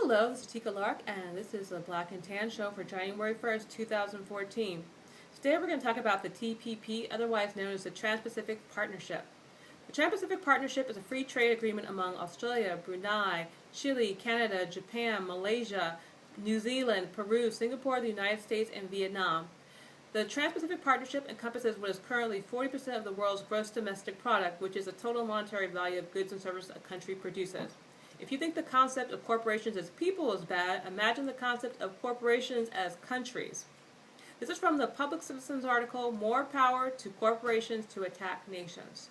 Hello, this is Tika Lark, and this is the Black and Tan Show for January 1st, 2014. Today we're going to talk about the TPP, otherwise known as the Trans-Pacific Partnership. The Trans-Pacific Partnership is a free trade agreement among Australia, Brunei, Chile, Canada, Japan, Malaysia, New Zealand, Peru, Singapore, the United States, and Vietnam. The Trans-Pacific Partnership encompasses what is currently 40% of the world's gross domestic product, which is the total monetary value of goods and services a country produces. If you think the concept of corporations as people is bad, imagine the concept of corporations as countries. This is from the Public Citizens article, More Power to Corporations to Attack Nations.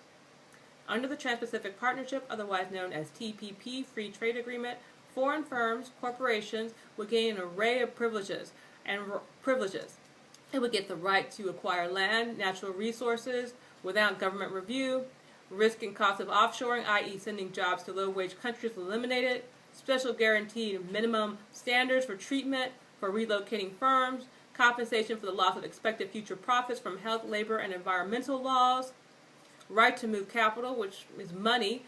Under the Trans-Pacific Partnership, otherwise known as TPP, Free Trade Agreement, foreign firms, corporations, would gain an array of privileges. They would get the right to acquire land, natural resources, without government review, risk and cost of offshoring, i.e. sending jobs to low-wage countries, eliminated, special guaranteed minimum standards for treatment for relocating firms, compensation for the loss of expected future profits from health, labor, and environmental laws, right to move capital, which is money,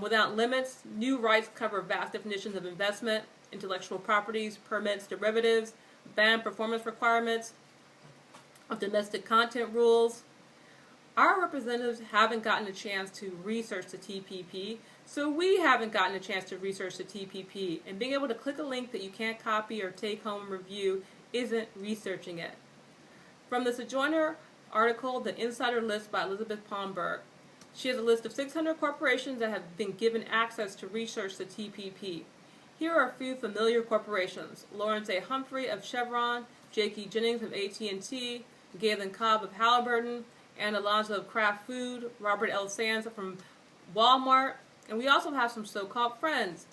without limits. New rights cover vast definitions of investment, intellectual properties, permits, derivatives, ban performance requirements, of domestic content rules. Our representatives haven't gotten a chance to research the TPP, so we haven't gotten a chance to research the TPP, and being able to click a link that you can't copy or take home and review isn't researching it. From the Sojourner article, The Insider List by Elizabeth Palmberg, she has a list of 600 corporations that have been given access to research the TPP. Here are a few familiar corporations: Lawrence A. Humphrey of Chevron, J.K. Jennings of AT&T, Galen Cobb of Halliburton, and Alonzo of Kraft Food, Robert L. Sands from Walmart, and we also have some so-called friends.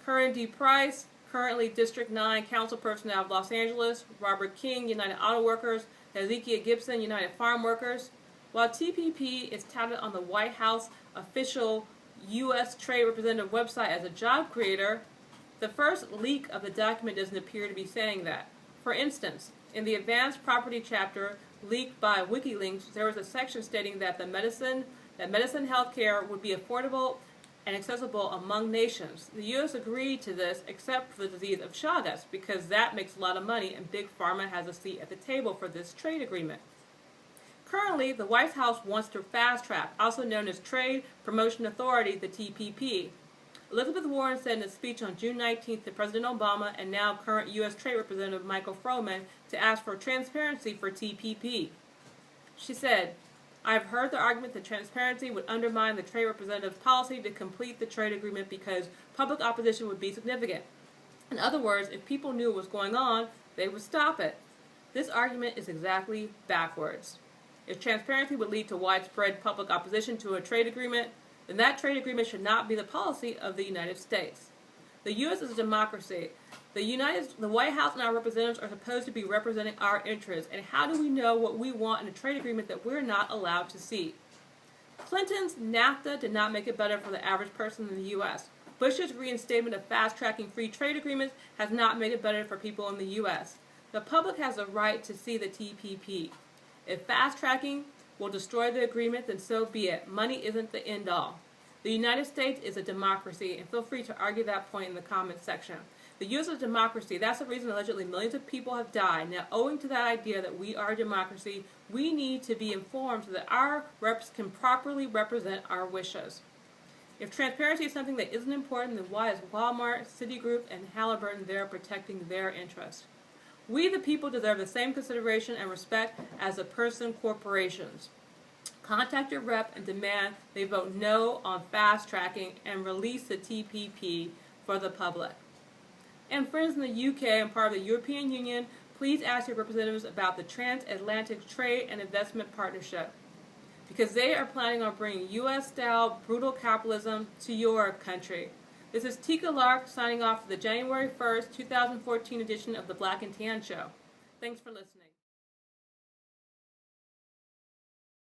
Curran D. Price, currently District 9 Councilperson out of Los Angeles, Robert King, United Auto Workers, Hezekiah Gibson, United Farm Workers. While TPP is touted on the White House official U.S. Trade Representative website as a job creator, the first leak of the document doesn't appear to be saying that. For instance, in the Advanced Property chapter leaked by WikiLeaks, there was a section stating that medicine health care would be affordable and accessible among nations. The U.S. agreed to this except for the disease of Chagas, because that makes a lot of money and Big Pharma has a seat at the table for this trade agreement. Currently, the White House wants to fast track, also known as Trade Promotion Authority, the TPP. Elizabeth Warren said in a speech on June 19th to President Obama and now current U.S. Trade Representative Michael Froman to ask for transparency for TPP. She said, "I have heard the argument that transparency would undermine the Trade Representative's policy to complete the trade agreement because public opposition would be significant. In other words, if people knew what was going on, they would stop it. This argument is exactly backwards. If transparency would lead to widespread public opposition to a trade agreement, then that trade agreement should not be the policy of the United States. The U.S. is a democracy. The White House and our representatives are supposed to be representing our interests, and how do we know what we want in a trade agreement that we're not allowed to see? Clinton's NAFTA did not make it better for the average person in the U.S. Bush's reinstatement of fast-tracking free trade agreements has not made it better for people in the U.S. The public has a right to see the TPP. If fast-tracking will destroy the agreement, then so be it. Money isn't the end-all. The United States is a democracy, and feel free to argue that point in the comments section. The U.S. is a democracy. That's the reason allegedly millions of people have died. Now, owing to that idea that we are a democracy, we need to be informed so that our reps can properly represent our wishes. If transparency is something that isn't important, then why is Walmart, Citigroup, and Halliburton there protecting their interests? We, the people, deserve the same consideration and respect as the person corporations. Contact your rep and demand they vote no on fast-tracking and release the TPP for the public. And friends in the UK and part of the European Union, please ask your representatives about the Transatlantic Trade and Investment Partnership, because they are planning on bringing U.S.-style brutal capitalism to your country. This is Tika Lark signing off for the January 1st, 2014 edition of the Black and Tan Show. Thanks for listening.